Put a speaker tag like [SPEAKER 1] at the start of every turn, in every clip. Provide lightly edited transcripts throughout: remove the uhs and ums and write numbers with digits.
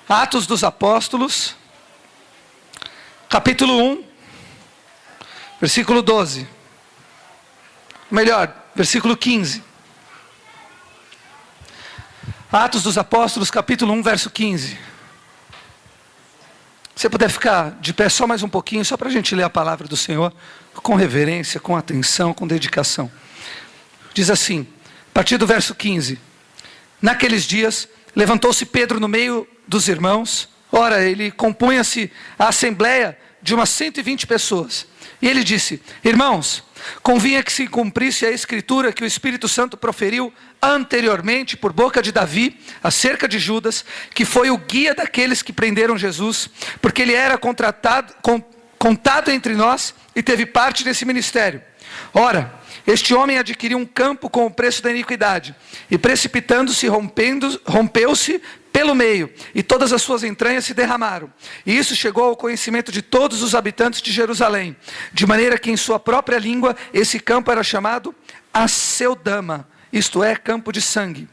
[SPEAKER 1] Atos dos Apóstolos, capítulo 1, versículo 12. Melhor, versículo 15. Atos dos Apóstolos, capítulo 1, verso 15. Se você puder ficar de pé só mais um pouquinho, só para a gente ler a palavra do Senhor, com reverência, com atenção, com dedicação. Diz assim, a partir do verso 15. Naqueles dias, levantou-se Pedro no meio dos irmãos. Ora, ele compunha-se a assembleia de umas 120 pessoas. E ele disse, irmãos, convinha que se cumprisse a escritura que o Espírito Santo proferiu anteriormente por boca de Davi, acerca de Judas, que foi o guia daqueles que prenderam Jesus, porque ele era contado entre nós e teve parte nesse ministério. Ora, este homem adquiriu um campo com o preço da iniquidade, e precipitando-se, rompeu-se pelo meio, e todas as suas entranhas se derramaram. E isso chegou ao conhecimento de todos os habitantes de Jerusalém, de maneira que em sua própria língua esse campo era chamado Aceldama, isto é, campo de sangue.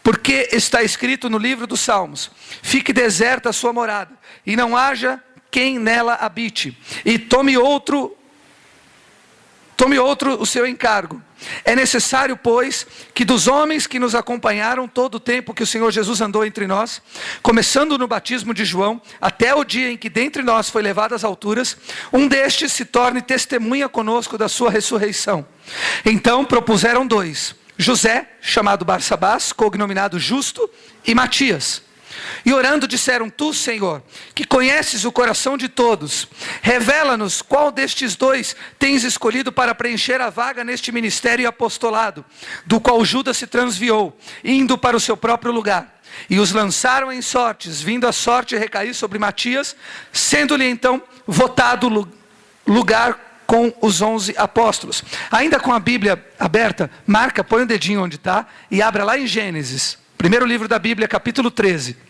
[SPEAKER 1] Porque está escrito no livro dos Salmos, fique deserta a sua morada, e não haja quem nela habite, e tome outro o seu encargo. É necessário, pois, que dos homens que nos acompanharam todo o tempo que o Senhor Jesus andou entre nós, começando no batismo de João, até o dia em que dentre nós foi levado às alturas, um destes se torne testemunha conosco da sua ressurreição. Então propuseram dois, José, chamado Barsabás, cognominado Justo, e Matias. E orando disseram, tu, Senhor, que conheces o coração de todos, revela-nos qual destes dois tens escolhido para preencher a vaga neste ministério e apostolado, do qual Judas se transviou, indo para o seu próprio lugar. E os lançaram em sortes, vindo a sorte recair sobre Matias, sendo-lhe então votado lugar com os 11 apóstolos. Ainda com a Bíblia aberta, marca, põe o dedinho onde está e abra lá em Gênesis. Primeiro livro da Bíblia, capítulo 13.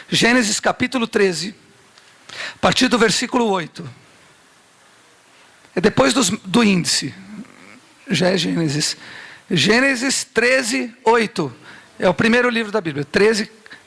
[SPEAKER 1] Gênesis capítulo 13, a partir do versículo 8. É depois do índice. Já é Gênesis. Gênesis 13, 8. É o primeiro livro da Bíblia.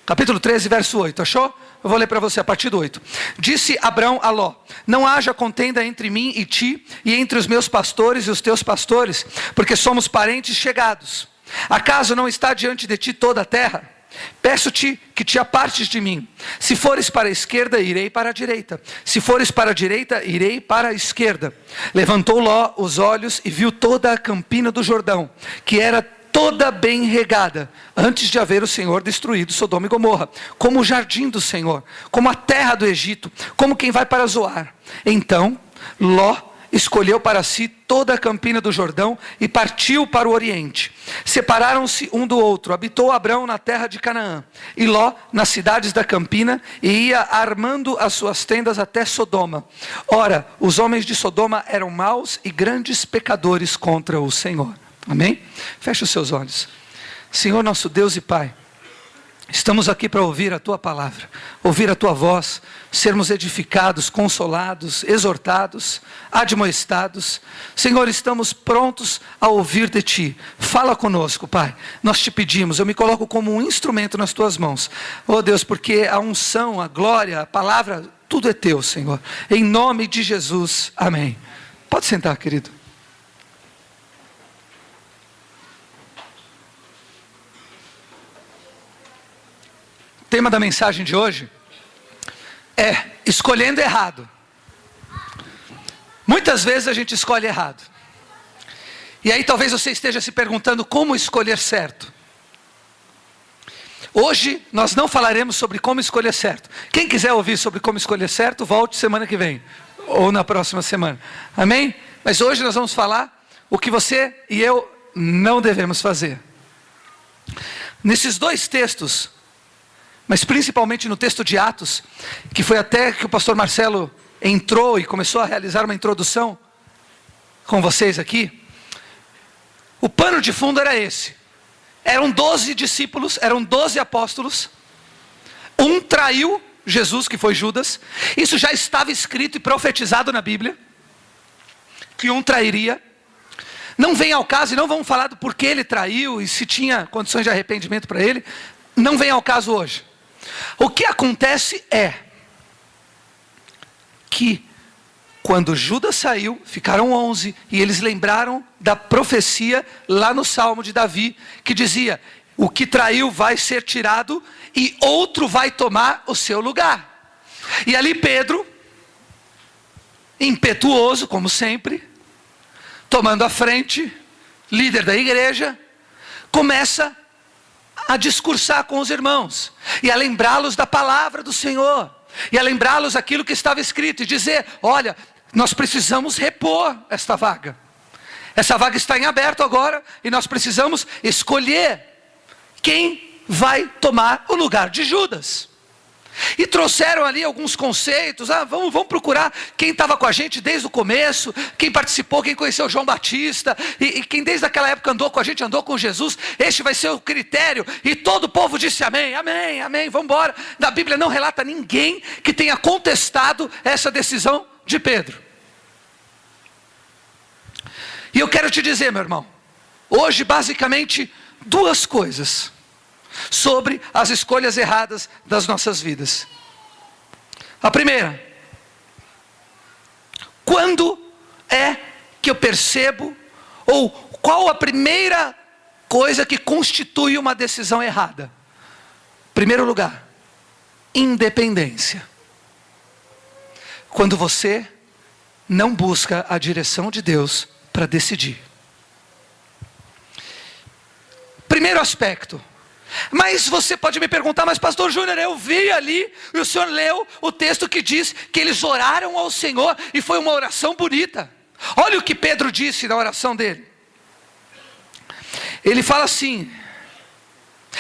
[SPEAKER 1] Capítulo 13, verso 8. Achou? Eu vou ler para você a partir do 8. Disse Abrão a Ló, não haja contenda entre mim e ti, e entre os meus pastores e os teus pastores, porque somos parentes chegados. Acaso não está diante de ti toda a terra? Peço-te que te apartes de mim. Se fores para a esquerda, irei para a direita. Se fores para a direita, irei para a esquerda. Levantou Ló os olhos e viu toda a campina do Jordão, que era toda bem regada, antes de haver o Senhor destruído Sodoma e Gomorra, como o jardim do Senhor, como a terra do Egito, como quem vai para Zoar. Então Ló escolheu para si toda a campina do Jordão e partiu para o oriente. Separaram-se um do outro. Habitou Abrão na terra de Canaã e Ló nas cidades da campina, e ia armando as suas tendas até Sodoma. Ora, os homens de Sodoma eram maus e grandes pecadores contra o Senhor. Amém? Feche os seus olhos. Senhor nosso Deus e Pai, estamos aqui para ouvir a Tua palavra, ouvir a Tua voz, sermos edificados, consolados, exortados, admoestados. Senhor, estamos prontos a ouvir de Ti. Fala conosco, Pai. Nós Te pedimos, eu me coloco como um instrumento nas Tuas mãos. Oh Deus, porque a unção, a glória, a palavra, tudo é Teu, Senhor. Em nome de Jesus, amém. Pode sentar, querido. O tema da mensagem de hoje é escolhendo errado. Muitas vezes a gente escolhe errado. E aí talvez você esteja se perguntando como escolher certo. Hoje nós não falaremos sobre como escolher certo. Quem quiser ouvir sobre como escolher certo, volte semana que vem. Ou na próxima semana. Amém? Mas hoje nós vamos falar o que você e eu não devemos fazer. Nesses dois textos, mas principalmente no texto de Atos, que foi até que o pastor Marcelo entrou e começou a realizar uma introdução com vocês aqui, o pano de fundo era esse. Eram 12 discípulos, eram 12 apóstolos, um traiu Jesus, que foi Judas. Isso já estava escrito e profetizado na Bíblia, que um trairia. Não vem ao caso, e não vamos falar do porquê ele traiu, e se tinha condições de arrependimento para ele, não vem ao caso hoje. O que acontece é que quando Judas saiu, ficaram 11, e eles lembraram da profecia lá no Salmo de Davi, que dizia: o que traiu vai ser tirado e outro vai tomar o seu lugar. E ali Pedro, impetuoso como sempre, tomando a frente, líder da igreja, começa a discursar com os irmãos, e a lembrá-los da palavra do Senhor, e a lembrá-los aquilo que estava escrito, e dizer: olha, nós precisamos repor esta vaga. Essa vaga está em aberto agora, e nós precisamos escolher quem vai tomar o lugar de Judas. E trouxeram ali alguns conceitos. Vamos procurar quem estava com a gente desde o começo, quem participou, quem conheceu João Batista, e quem desde aquela época andou com a gente, andou com Jesus. Este vai ser o critério. E todo o povo disse amém, amém, amém, vamos embora. Na Bíblia não relata ninguém que tenha contestado essa decisão de Pedro. E eu quero te dizer, meu irmão, hoje basicamente duas coisas sobre as escolhas erradas das nossas vidas. A primeira: quando é que eu percebo, ou qual a primeira coisa que constitui uma decisão errada? Primeiro lugar, independência. Quando você não busca a direção de Deus para decidir. Primeiro aspecto. Mas você pode me perguntar: mas pastor Júnior, eu vi ali, e o senhor leu o texto que diz que eles oraram ao Senhor, e foi uma oração bonita. Olha o que Pedro disse na oração dele. Ele fala assim: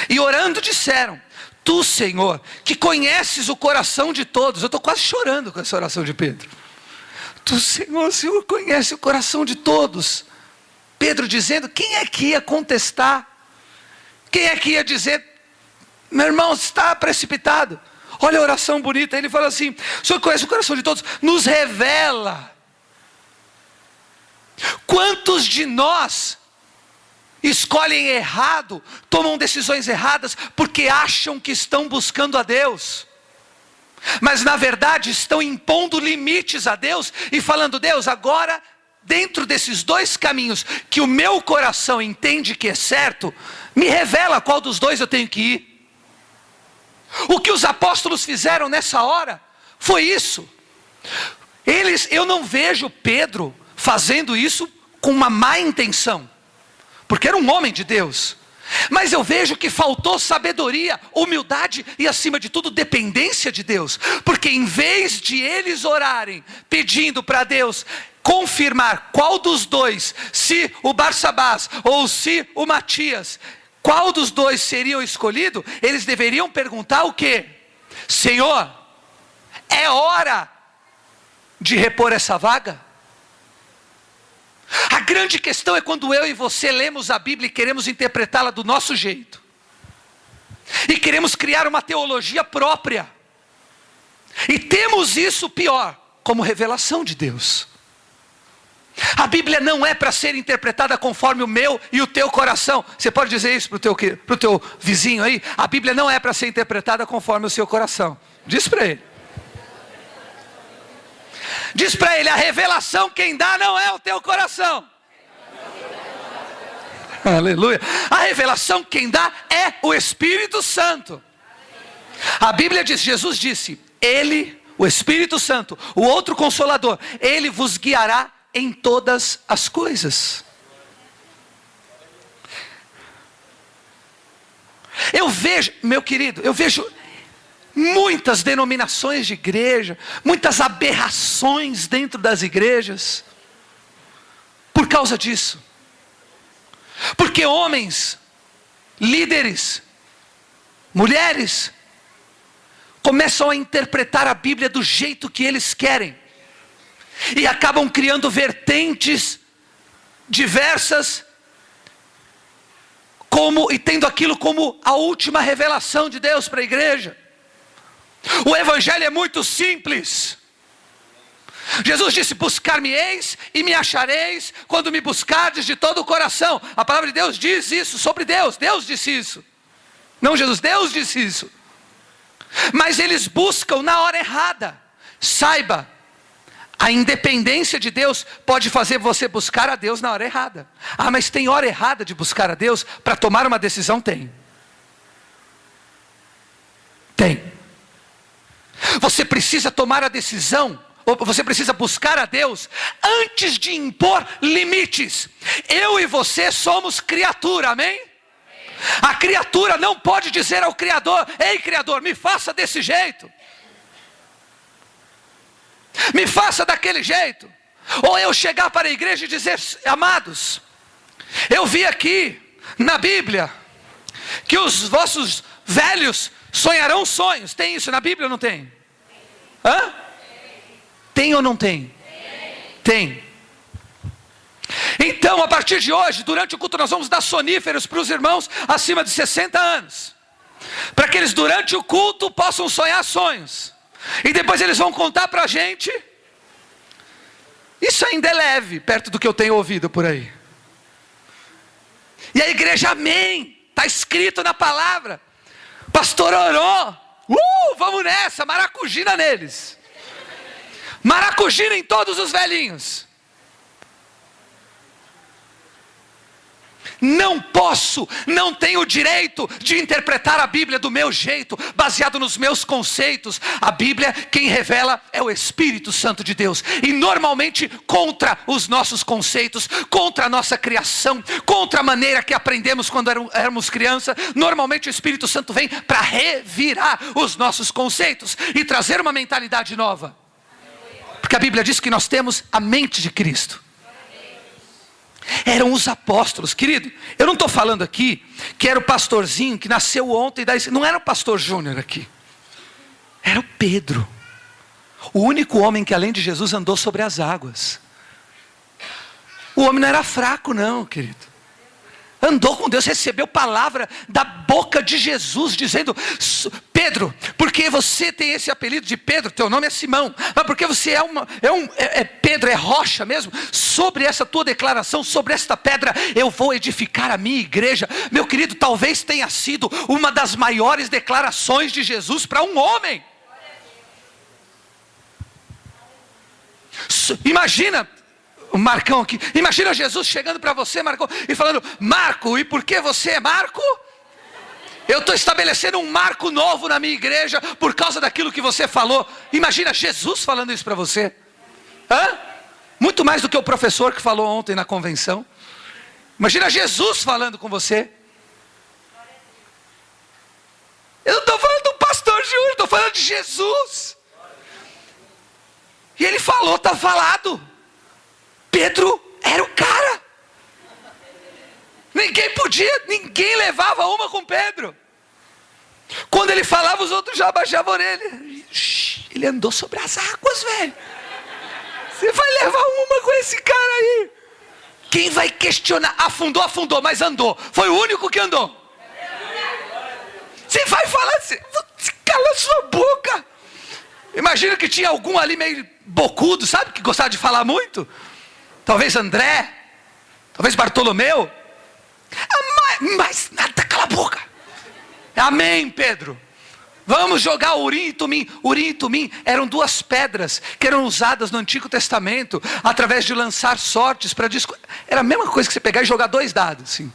[SPEAKER 1] e orando disseram: tu, Senhor, que conheces o coração de todos. Eu estou quase chorando com essa oração de Pedro. Tu, Senhor, conhece o coração de todos. Pedro dizendo: quem é que ia contestar? Quem é que ia dizer: meu irmão, está precipitado? Olha a oração bonita. Ele fala assim: o Senhor conhece o coração de todos, nos revela. Quantos de nós escolhem errado, tomam decisões erradas, porque acham que estão buscando a Deus, mas na verdade estão impondo limites a Deus, e falando: Deus, agora, dentro desses dois caminhos que o meu coração entende que é certo, me revela qual dos dois eu tenho que ir. O que os apóstolos fizeram nessa hora foi isso. Eu não vejo Pedro fazendo isso com uma má intenção, porque era um homem de Deus. Mas eu vejo que faltou sabedoria, humildade e, acima de tudo, dependência de Deus. Porque em vez de eles orarem pedindo para Deus confirmar qual dos dois, se o Barsabás ou se o Matias, qual dos dois seriam escolhido, eles deveriam perguntar o quê? Senhor, é hora de repor essa vaga? A grande questão é quando eu e você lemos a Bíblia e queremos interpretá-la do nosso jeito, e queremos criar uma teologia própria, e temos isso, pior, como revelação de Deus. A Bíblia não é para ser interpretada conforme o meu e o teu coração. Você pode dizer isso para o teu vizinho aí? A Bíblia não é para ser interpretada conforme o seu coração. Diz para ele. Diz para ele: a revelação quem dá não é o teu coração. Aleluia. A revelação quem dá é o Espírito Santo. A Bíblia diz, Jesus disse: Ele, o Espírito Santo, o outro Consolador, Ele vos guiará em todas as coisas. Eu vejo, meu querido, muitas denominações de igreja, muitas aberrações dentro das igrejas, por causa disso. Porque homens, líderes, mulheres, começam a interpretar a Bíblia do jeito que eles querem, e acabam criando vertentes diversas, e tendo aquilo como a última revelação de Deus para a igreja. O evangelho é muito simples. Jesus disse: buscar-me-eis e me achareis, quando me buscardes de todo o coração. A palavra de Deus diz isso sobre Deus. Deus disse isso, não Jesus, Deus disse isso. mas eles buscam na hora errada. Saiba, a independência de Deus pode fazer você buscar a Deus na hora errada. Ah, mas tem hora errada de buscar a Deus para tomar uma decisão? Tem. Você precisa tomar a decisão, ou você precisa buscar a Deus antes de impor limites. Eu e você somos criatura, amém? A criatura não pode dizer ao Criador: ei, Criador, me faça desse jeito, me faça daquele jeito. Ou eu chegar para a igreja e dizer: amados, eu vi aqui na Bíblia que os vossos velhos sonharão sonhos. Tem isso na Bíblia ou não tem? Hã? Tem ou não tem? Tem. Então, a partir de hoje, durante o culto, nós vamos dar soníferos para os irmãos acima de 60 anos, para que eles durante o culto possam sonhar sonhos, e depois eles vão contar para a gente. Isso ainda é leve, perto do que eu tenho ouvido por aí. E a igreja, amém, está escrito na palavra. Pastor orou, vamos nessa, maracujina neles, maracujina em todos os velhinhos. Não posso, não tenho o direito de interpretar a Bíblia do meu jeito, baseado nos meus conceitos. A Bíblia, quem revela é o Espírito Santo de Deus, e normalmente contra os nossos conceitos, contra a nossa criação, contra a maneira que aprendemos quando éramos crianças. Normalmente o Espírito Santo vem para revirar os nossos conceitos e trazer uma mentalidade nova, porque a Bíblia diz que nós temos a mente de Cristo. Eram os apóstolos, querido. Eu não estou falando aqui que era o pastorzinho que nasceu ontem, não era o pastor Júnior aqui, era o Pedro, o único homem que além de Jesus andou sobre as águas. O homem não era fraco não, querido. Andou com Deus, recebeu palavra da boca de Jesus, dizendo: Pedro, porque você tem esse apelido de Pedro, teu nome é Simão, mas porque você é Pedro, é rocha mesmo, sobre essa tua declaração, sobre esta pedra, eu vou edificar a minha igreja. Meu querido, talvez tenha sido uma das maiores declarações de Jesus para um homem. Imagina, o Marcão aqui, imagina Jesus chegando para você, Marcão, e falando: Marco, e por que você é Marco? Eu estou estabelecendo um marco novo na minha igreja por causa daquilo que você falou. Imagina Jesus falando isso para você. Muito mais do que o professor que falou ontem na convenção. Imagina Jesus falando com você. Eu não estou falando do pastor Júnior, estou falando de Jesus. E ele falou, está falado. Pedro era o cara. Ninguém levava uma com Pedro. Quando ele falava, os outros já abaixavam a orelha. Ele andou sobre as águas, velho. Você vai levar uma com esse cara aí? Quem vai questionar? Afundou, mas andou. Foi o único que andou. Você vai falar assim, cala sua boca. Imagina que tinha algum ali meio bocudo, sabe? Que gostava de falar muito. Talvez André, talvez Bartolomeu. Mas nada, cala a boca. Amém, Pedro. Vamos jogar Urim e Tumim. Urim e Tumim eram duas pedras que eram usadas no Antigo Testamento através de lançar sortes para era a mesma coisa que você pegar e jogar 2 dados assim.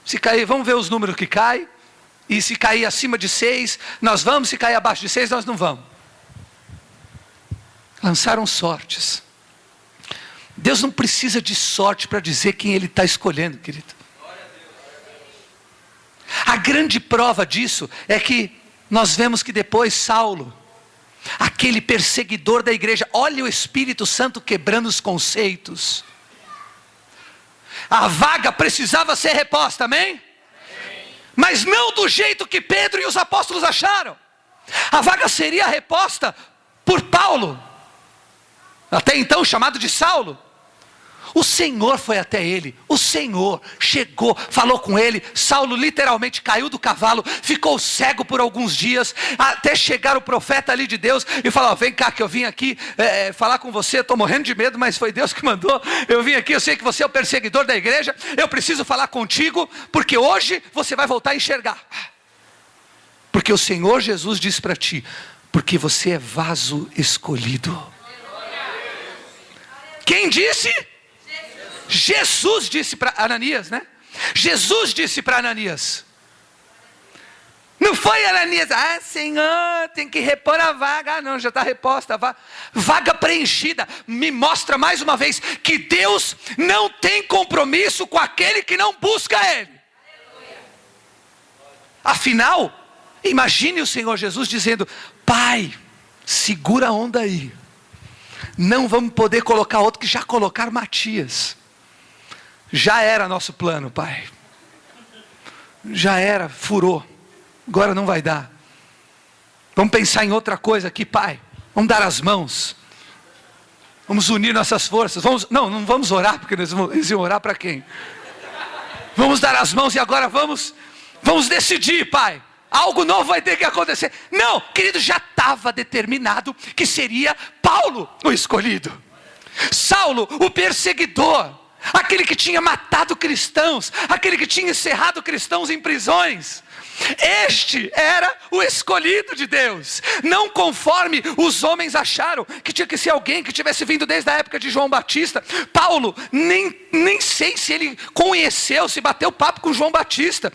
[SPEAKER 1] Se cair, vamos ver os números que caem. E se cair acima de 6, nós vamos. Se cair abaixo de 6, nós não vamos. Lançaram sortes. Deus não precisa de sorte para dizer quem Ele está escolhendo, querido. A grande prova disso é que nós vemos que depois Saulo, aquele perseguidor da igreja, olha o Espírito Santo quebrando os conceitos. A vaga precisava ser reposta, amém? Mas não do jeito que Pedro e os apóstolos acharam. A vaga seria reposta por Paulo, até então chamado de Saulo. O Senhor foi até ele, o Senhor chegou, falou com ele. Saulo literalmente caiu do cavalo, ficou cego por alguns dias, até chegar o profeta ali de Deus e falar: vem cá que eu vim aqui falar com você, estou morrendo de medo, mas foi Deus que mandou. Eu vim aqui, eu sei que você é o perseguidor da igreja, eu preciso falar contigo, porque hoje você vai voltar a enxergar. Porque o Senhor Jesus diz para ti: porque você é vaso escolhido. Quem disse? Jesus disse para Ananias, né? Jesus disse para Ananias. Não foi Ananias: ah, Senhor, tem que repor a vaga. Ah, não, já está reposta a vaga preenchida. Me mostra mais uma vez que Deus não tem compromisso com aquele que não busca Ele. Afinal, imagine o Senhor Jesus dizendo: Pai, segura a onda aí. Não vamos poder colocar outro, que já colocaram Matias. Já era nosso plano, Pai. Já era, furou. Agora não vai dar. Vamos pensar em outra coisa aqui, Pai. Vamos dar as mãos. Vamos unir nossas forças. Não vamos orar, porque eles iam orar para quem? Vamos dar as mãos e agora vamos decidir, Pai. Algo novo vai ter que acontecer. Não, querido, já estava determinado que seria Paulo o escolhido. Saulo, o perseguidor. Aquele que tinha matado cristãos. Aquele que tinha encerrado cristãos em prisões. Este era o escolhido de Deus. Não conforme os homens acharam que tinha que ser alguém que tivesse vindo desde a época de João Batista. Paulo, nem sei se ele conheceu, se bateu papo com João Batista.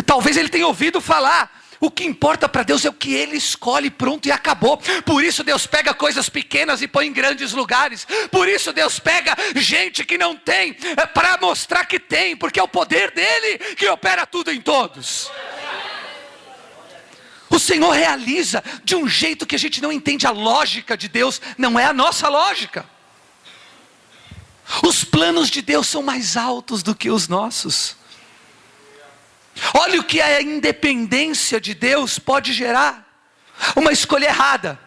[SPEAKER 1] Talvez ele tenha ouvido falar. O que importa para Deus é o que Ele escolhe, pronto, e acabou. Por isso Deus pega coisas pequenas e põe em grandes lugares. Por isso Deus pega gente que não tem, para mostrar que tem, porque é o poder dEle que opera tudo em todos. O Senhor realiza de um jeito que a gente não entende. A lógica de Deus não é a nossa lógica. Os planos de Deus são mais altos do que os nossos. Olha o que a independência de Deus pode gerar. Uma escolha errada.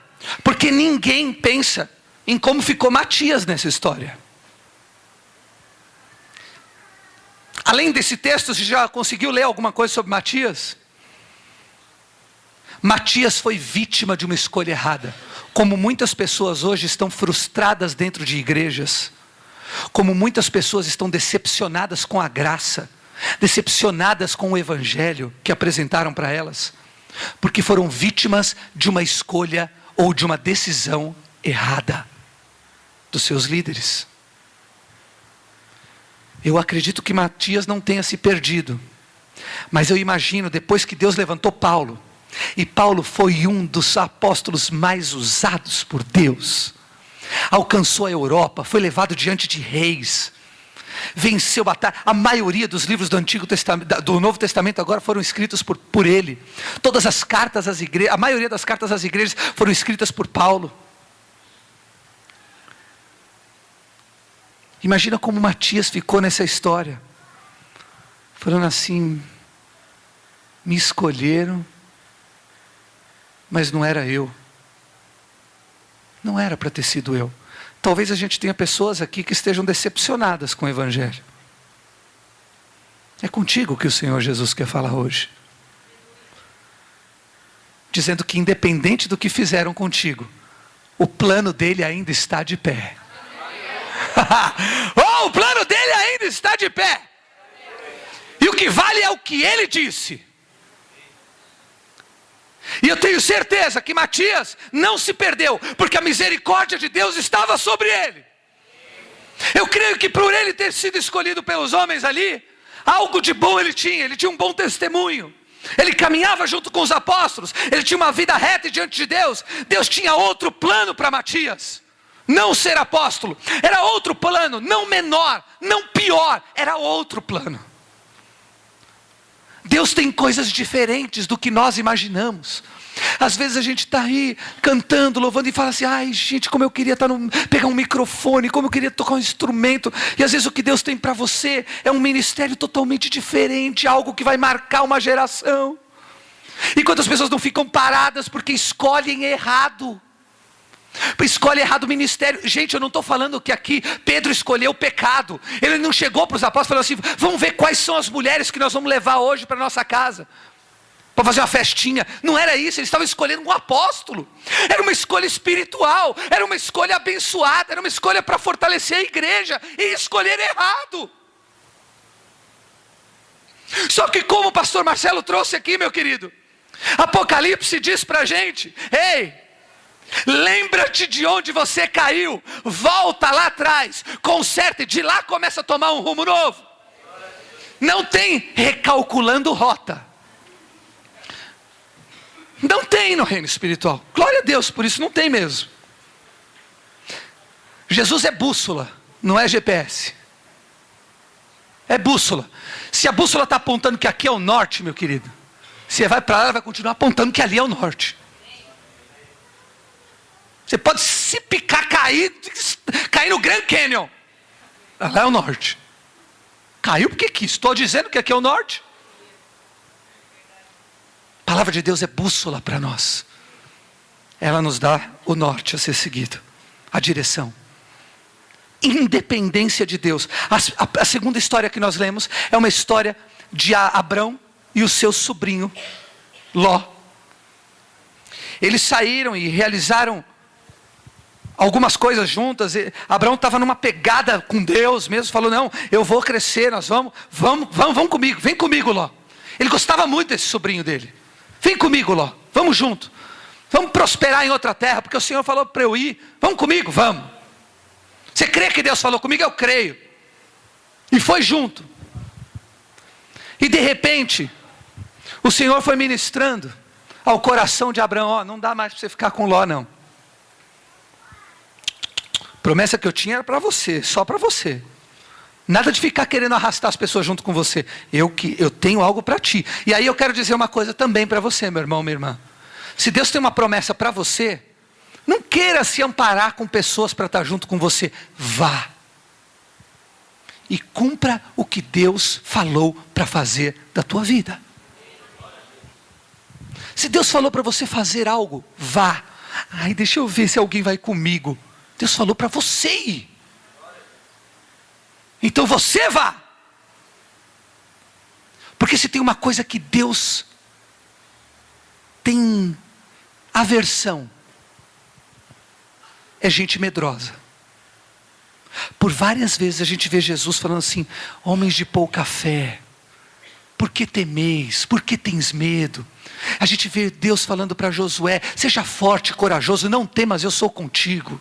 [SPEAKER 1] Porque ninguém pensa em como ficou Matias nessa história. Além desse texto, você já conseguiu ler alguma coisa sobre Matias? Matias foi vítima de uma escolha errada. Como muitas pessoas hoje estão frustradas dentro de igrejas. Como muitas pessoas estão decepcionadas com a graça. Decepcionadas com o evangelho que apresentaram para elas, porque foram vítimas de uma escolha ou de uma decisão errada dos seus líderes. Eu acredito que Matias não tenha se perdido, mas eu imagino depois que Deus levantou Paulo, e Paulo foi um dos apóstolos mais usados por Deus, alcançou a Europa, foi levado diante de reis, venceu batalha. A maioria dos livros do Novo Testamento agora foram escritos por ele. Todas as cartas às igrejas, a maioria das cartas às igrejas foram escritas por Paulo. Imagina como Matias ficou nessa história, falando assim: me escolheram, mas não era eu. Não era para ter sido eu. Talvez a gente tenha pessoas aqui que estejam decepcionadas com o evangelho. É contigo que o Senhor Jesus quer falar hoje. Dizendo que independente do que fizeram contigo, o plano dele ainda está de pé. Oh, o plano dele ainda está de pé. E o que vale é o que ele disse. E eu tenho certeza que Matias não se perdeu, porque a misericórdia de Deus estava sobre ele. Eu creio que por ele ter sido escolhido pelos homens ali, algo de bom ele tinha um bom testemunho. Ele caminhava junto com os apóstolos, ele tinha uma vida reta diante de Deus. Deus tinha outro plano para Matias. Não ser apóstolo, era outro plano, não menor, não pior, era outro plano. Deus tem coisas diferentes do que nós imaginamos. Às vezes a gente está aí cantando, louvando e fala assim: ai gente, como eu queria pegar um microfone, como eu queria tocar um instrumento. E às vezes o que Deus tem para você é um ministério totalmente diferente, algo que vai marcar uma geração. E quantas pessoas não ficam paradas porque escolhem errado? Escolhe errado o ministério. Gente, eu não estou falando que aqui Pedro escolheu o pecado. Ele não chegou para os apóstolos e falou assim: vamos ver quais são as mulheres que nós vamos levar hoje para a nossa casa, para fazer uma festinha. Não era isso, eles estavam escolhendo um apóstolo. Era uma escolha espiritual, era uma escolha abençoada, era uma escolha para fortalecer a igreja. E escolher errado. Só que como o pastor Marcelo trouxe aqui, meu querido, Apocalipse diz para a gente: ei, lembra-te de onde você caiu, volta lá atrás, conserta, e de lá começa a tomar um rumo novo. Não tem recalculando rota. Não tem no reino espiritual. Glória a Deus, por isso não tem mesmo. Jesus é bússola, não é GPS. É bússola. Se a bússola está apontando que aqui é o norte, meu querido, você vai para lá, ela vai continuar apontando que ali é o norte. Você pode se picar, cair no Grand Canyon. Lá é o norte. Caiu porque quis. Estou dizendo que aqui é o norte. A palavra de Deus é bússola para nós. Ela nos dá o norte a ser seguido, a direção. Independência de Deus. A segunda história que nós lemos é uma história de Abrão e o seu sobrinho Ló. Eles saíram e realizaram algumas coisas juntas. Abraão estava numa pegada com Deus mesmo, falou: não, eu vou crescer, nós vamos comigo, vem comigo, Ló. Ele gostava muito desse sobrinho dele. Vem comigo, Ló, vamos junto, vamos prosperar em outra terra, porque o Senhor falou para eu ir. Vamos comigo, vamos. Você crê que Deus falou comigo? Eu creio. E foi junto. E de repente o Senhor foi ministrando ao coração de Abraão: ó, não dá mais para você ficar com Ló, não. Promessa que eu tinha era para você, só para você. Nada de ficar querendo arrastar as pessoas junto com você. Eu tenho algo para ti. E aí eu quero dizer uma coisa também para você, meu irmão, minha irmã. Se Deus tem uma promessa para você, não queira se amparar com pessoas para estar junto com você. Vá. E cumpra o que Deus falou para fazer da tua vida. Se Deus falou para você fazer algo, vá. Ai, deixa eu ver se alguém vai comigo. Deus falou para você ir. Então você vá. Porque se tem uma coisa que Deus tem aversão, é gente medrosa. Por várias vezes a gente vê Jesus falando assim: homens de pouca fé, por que temeis? Por que tens medo? A gente vê Deus falando para Josué: seja forte e corajoso, não temas, eu sou contigo.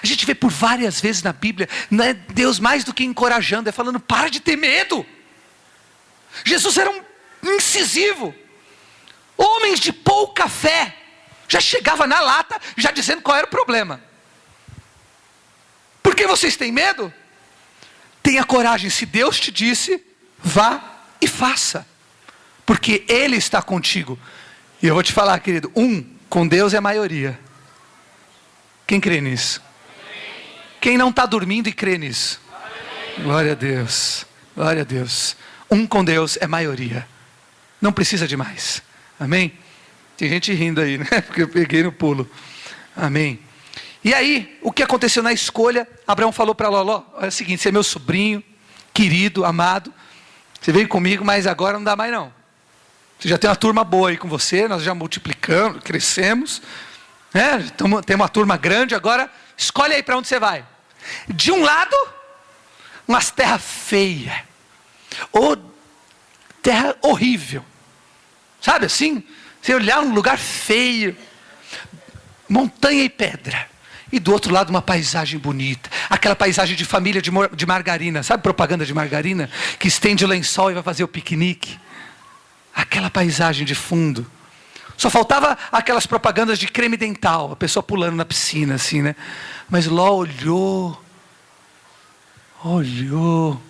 [SPEAKER 1] A gente vê por várias vezes na Bíblia, não é Deus mais do que encorajando, é falando: para de ter medo. Jesus era um incisivo. Homens de pouca fé, já chegava na lata, já dizendo qual era o problema. Por que vocês têm medo? Tenha coragem, se Deus te disse, vá e faça, porque Ele está contigo. E eu vou te falar, querido, com Deus é a maioria. Quem crê nisso? Quem não está dormindo e crê nisso? Glória a Deus, glória a Deus. Com Deus é maioria, não precisa de mais. Amém? Tem gente rindo aí, né? Porque eu peguei no pulo. Amém. E aí, o que aconteceu na escolha? Abraão falou para Ló: é o seguinte, você é meu sobrinho, querido, amado, você veio comigo, mas agora não dá mais não. Você já tem uma turma boa aí com você, nós já multiplicamos, crescemos, né? Tem uma turma grande, agora escolhe aí para onde você vai. De um lado, umas terras feias, ou terra horrível, sabe assim? Você olhar um lugar feio, montanha e pedra, e do outro lado uma paisagem bonita, aquela paisagem de família de margarina, sabe propaganda de margarina? Que estende o lençol e vai fazer o piquenique, aquela paisagem de fundo. Só faltava aquelas propagandas de creme dental, a pessoa pulando na piscina assim, né? Mas Ló olhou.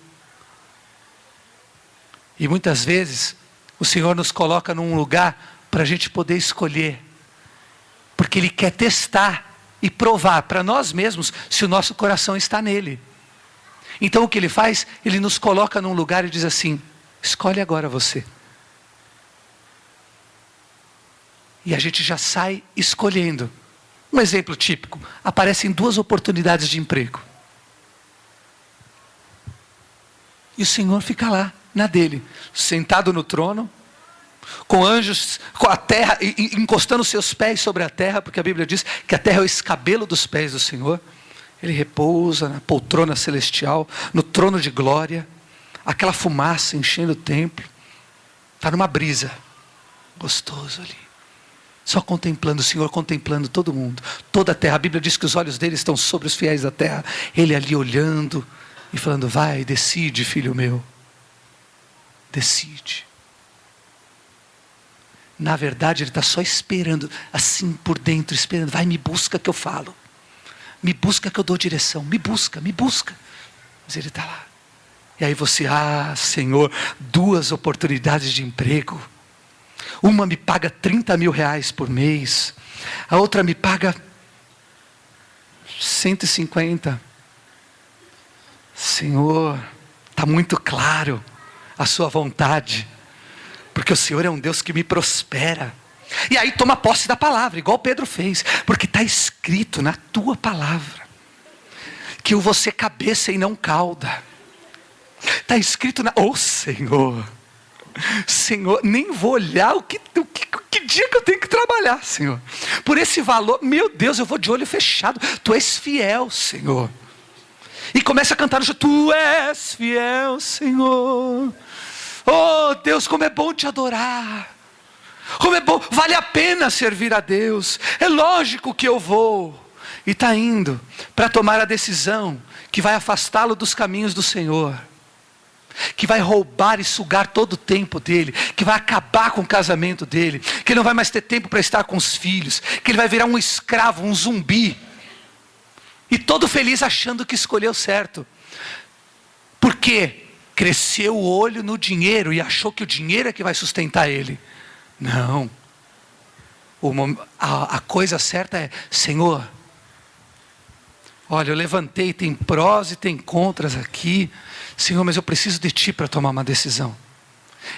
[SPEAKER 1] E muitas vezes o Senhor nos coloca num lugar para a gente poder escolher, porque Ele quer testar e provar para nós mesmos se o nosso coração está nele. Então o que Ele faz? Ele nos coloca num lugar e diz assim: escolhe agora você. E a gente já sai escolhendo. Um exemplo típico: aparecem 2 oportunidades de emprego. E o Senhor fica lá, na dele, sentado no trono, com anjos, com a terra, encostando seus pés sobre a terra, porque a Bíblia diz que a terra é o escabelo dos pés do Senhor. Ele repousa na poltrona celestial, no trono de glória, aquela fumaça enchendo o templo, está numa brisa. gostoso ali. Só contemplando o Senhor, contemplando todo mundo, toda a terra. A Bíblia diz que os olhos dele estão sobre os fiéis da terra. Ele ali olhando e falando: vai, decide, filho meu. Decide. Na verdade ele está só esperando, assim por dentro, esperando. Vai, me busca que eu falo. Me busca que eu dou direção. Me busca, me busca. Mas ele está lá. E aí você: Senhor, 2 oportunidades de emprego. Uma me paga 30 mil reais por mês. A outra me paga 150. Senhor, está muito claro a sua vontade. Porque o Senhor é um Deus que me prospera. E aí toma posse da palavra, igual Pedro fez. Porque está escrito na tua palavra que eu vou ser cabeça e não cauda. Está escrito Senhor, Senhor, nem vou olhar que dia que eu tenho que trabalhar, Senhor. Por esse valor, meu Deus, eu vou de olho fechado. Tu és fiel, Senhor. E começa a cantar no chão: tu és fiel, Senhor. Oh Deus, como é bom te adorar. Como é bom, vale a pena servir a Deus. É lógico que eu vou. E está indo para tomar a decisão que vai afastá-lo dos caminhos do Senhor, que vai roubar e sugar todo o tempo dele, que vai acabar com o casamento dele, que ele não vai mais ter tempo para estar com os filhos, que ele vai virar um escravo, um zumbi, e todo feliz achando que escolheu certo. Por quê? Cresceu o olho no dinheiro e achou que o dinheiro é que vai sustentar ele. Não. A coisa certa é: Senhor, olha, eu levantei, tem prós e tem contras aqui, Senhor, mas eu preciso de Ti para tomar uma decisão.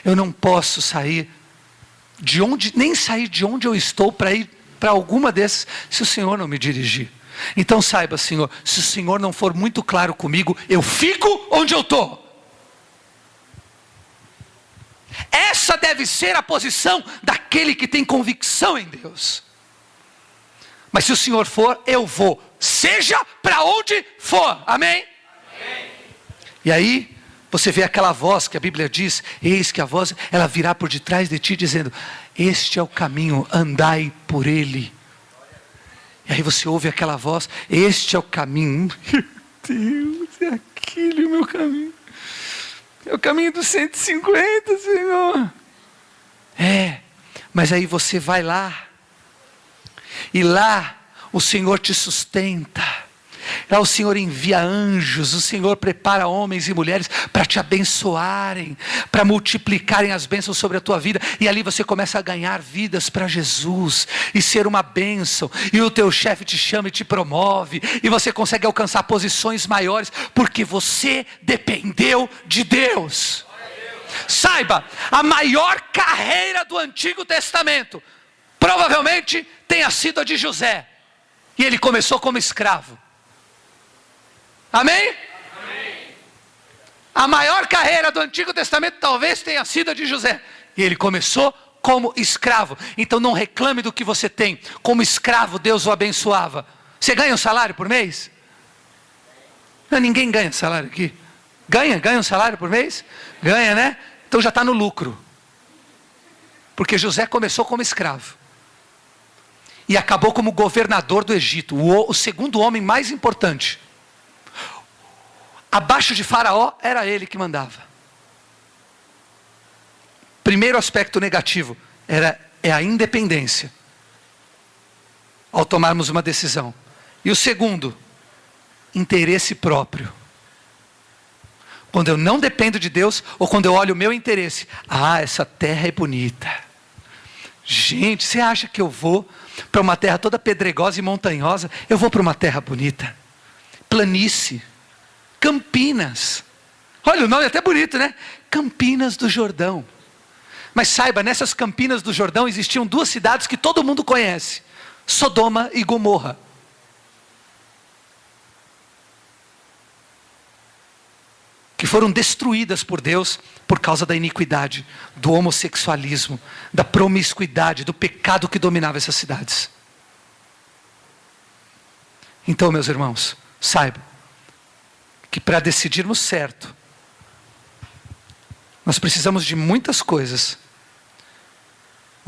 [SPEAKER 1] Eu não posso sair de onde, nem sair de onde eu estou para ir para alguma dessas, se o Senhor não me dirigir. Então saiba, Senhor, se o Senhor não for muito claro comigo, eu fico onde eu estou. Essa deve ser a posição daquele que tem convicção em Deus. Mas se o Senhor for, eu vou, seja para onde for, amém? Amém. E aí, você vê aquela voz que a Bíblia diz: eis que a voz, ela virá por detrás de ti dizendo: este é o caminho, andai por ele. E aí você ouve aquela voz: este é o caminho. Meu Deus, é aquele o meu caminho. É o caminho dos 150, Senhor. Mas aí você vai lá, e lá o Senhor te sustenta. Lá o Senhor envia anjos, o Senhor prepara homens e mulheres para te abençoarem, para multiplicarem as bênçãos sobre a tua vida. E ali você começa a ganhar vidas para Jesus e ser uma bênção. E o teu chefe te chama e te promove, e você consegue alcançar posições maiores, porque você dependeu de Deus. Saiba, a maior carreira do Antigo Testamento provavelmente tenha sido a de José. E ele começou como escravo. Amém? Amém? A maior carreira do Antigo Testamento talvez tenha sido a de José. E ele começou como escravo. Então não reclame do que você tem. Como escravo, Deus o abençoava. Você ganha um salário por mês? Não, ninguém ganha salário aqui. Ganha um salário por mês? Ganha, né? Então já está no lucro. Porque José começou como escravo. E acabou como governador do Egito. O segundo homem mais importante. Abaixo de Faraó, era ele que mandava. Primeiro aspecto negativo é a independência, ao tomarmos uma decisão. E o segundo, interesse próprio. Quando eu não dependo de Deus, ou quando eu olho o meu interesse: essa terra é bonita. Gente, você acha que eu vou para uma terra toda pedregosa e montanhosa? Eu vou para uma terra bonita, planície, Campinas. Olha, o nome é até bonito, né? Campinas do Jordão. Mas saiba, nessas Campinas do Jordão existiam 2 cidades que todo mundo conhece: Sodoma e Gomorra. Que foram destruídas por Deus por causa da iniquidade, do homossexualismo, da promiscuidade, do pecado que dominava essas cidades. Então, meus irmãos, saibam que para decidirmos certo, nós precisamos de muitas coisas.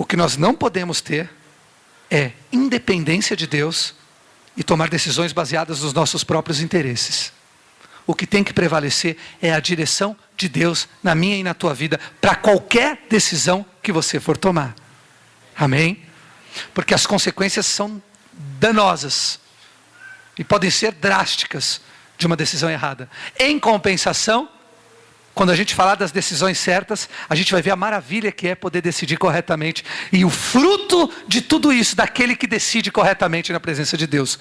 [SPEAKER 1] O que nós não podemos ter é independência de Deus e tomar decisões baseadas nos nossos próprios interesses. O que tem que prevalecer é a direção de Deus na minha e na tua vida, para qualquer decisão que você for tomar. Amém? Porque as consequências são danosas e podem ser drásticas de uma decisão errada. Em compensação, quando a gente falar das decisões certas, a gente vai ver a maravilha que é poder decidir corretamente. E o fruto de tudo isso, daquele que decide corretamente na presença de Deus.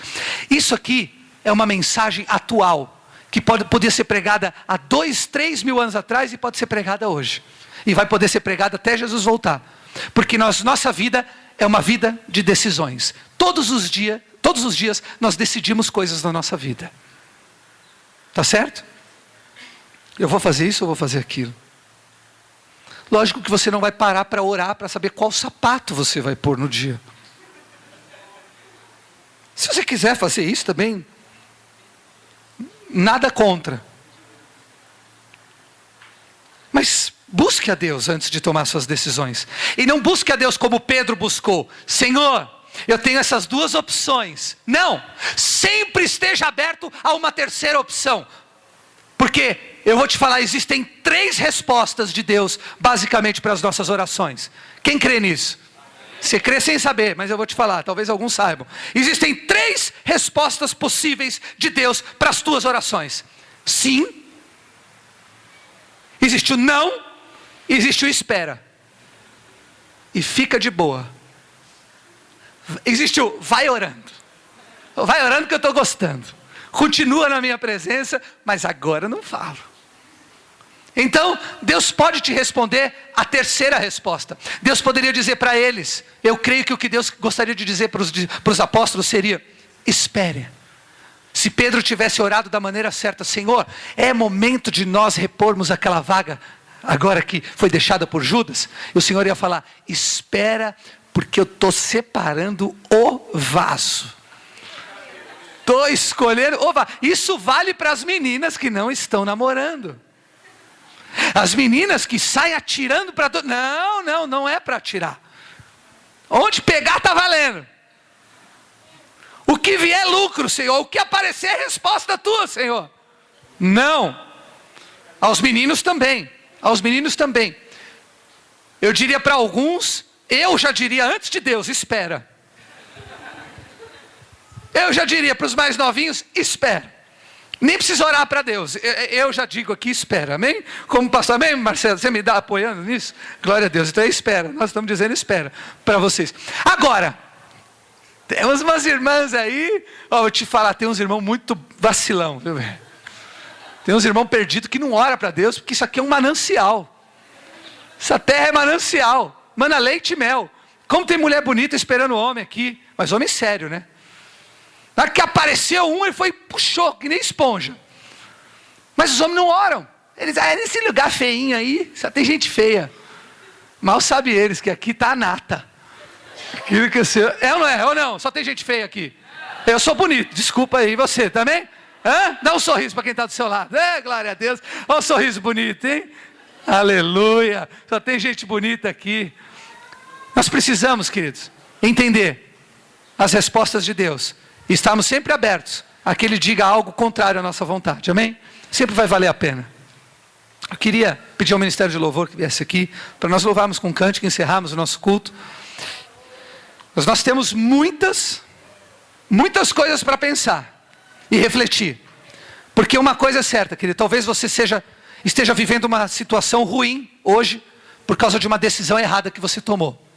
[SPEAKER 1] Isso aqui é uma mensagem atual, que podia ser pregada há 2, 3 mil anos atrás e pode ser pregada hoje. E vai poder ser pregada até Jesus voltar. Porque nossa vida é uma vida de decisões. Todos os dias nós decidimos coisas na nossa vida. Tá certo? Eu vou fazer isso ou vou fazer aquilo? Lógico que você não vai parar para orar, para saber qual sapato você vai pôr no dia. Se você quiser fazer isso também, nada contra. Mas busque a Deus antes de tomar suas decisões. E não busque a Deus como Pedro buscou. Senhor, eu tenho essas duas opções. Não, sempre esteja aberto a uma terceira opção. Porque, eu vou te falar, existem 3 respostas de Deus, basicamente, para as nossas orações. Quem crê nisso? Você crê sem saber, mas eu vou te falar, talvez alguns saibam. Existem 3 respostas possíveis de Deus para as tuas orações. Sim. Existe o não, existe o espera. E fica de boa. Existe o vai orando. Vai orando que eu estou gostando. Continua na minha presença, mas agora eu não falo. Então, Deus pode te responder a terceira resposta. Deus poderia dizer para eles, eu creio que o que Deus gostaria de dizer para os apóstolos seria, espere. Se Pedro tivesse orado da maneira certa, Senhor, é momento de nós repormos aquela vaga, agora que foi deixada por Judas, e o Senhor ia falar, espera, porque eu estou separando o vaso. Estou escolhendo, isso vale para as meninas que não estão namorando. As meninas que saem atirando para todo... Não é para atirar. Onde pegar está valendo. O que vier lucro, Senhor. O que aparecer é resposta tua, Senhor. Não. Aos meninos também. Aos meninos também. Eu diria para alguns, eu já diria antes de Deus, espera. Eu já diria para os mais novinhos, espera. Nem precisa orar para Deus. Eu já digo aqui, espera, amém? Como pastor, amém, Marcelo? Você me dá apoiando nisso? Glória a Deus. Então espera, nós estamos dizendo espera para vocês. Agora, temos umas irmãs aí, vou te falar, tem uns irmãos muito vacilão, viu? Tem uns irmãos perdidos que não oram para Deus, porque isso aqui é um manancial. Essa terra é manancial, mana leite e mel. Como tem mulher bonita esperando homem aqui, mas homem sério, né? Na hora que apareceu um, ele foi, puxou, que nem esponja. Mas os homens não oram. Eles, nesse lugar feinho aí, só tem gente feia. Mal sabe eles que aqui está a nata. Aquilo que você... É ou não é? Ou não? Só tem gente feia aqui. Eu sou bonito, desculpa aí. Você também? Dá um sorriso para quem está do seu lado. Glória a Deus. Olha um sorriso bonito, hein? Aleluia. Só tem gente bonita aqui. Nós precisamos, queridos, entender as respostas de Deus. E estamos sempre abertos a que Ele diga algo contrário à nossa vontade, amém? Sempre vai valer a pena. Eu queria pedir ao Ministério de Louvor que viesse aqui, para nós louvarmos com cântico e encerrarmos o nosso culto. Mas nós temos muitas coisas para pensar e refletir. Porque uma coisa é certa, querido, talvez você esteja vivendo uma situação ruim hoje, por causa de uma decisão errada que você tomou.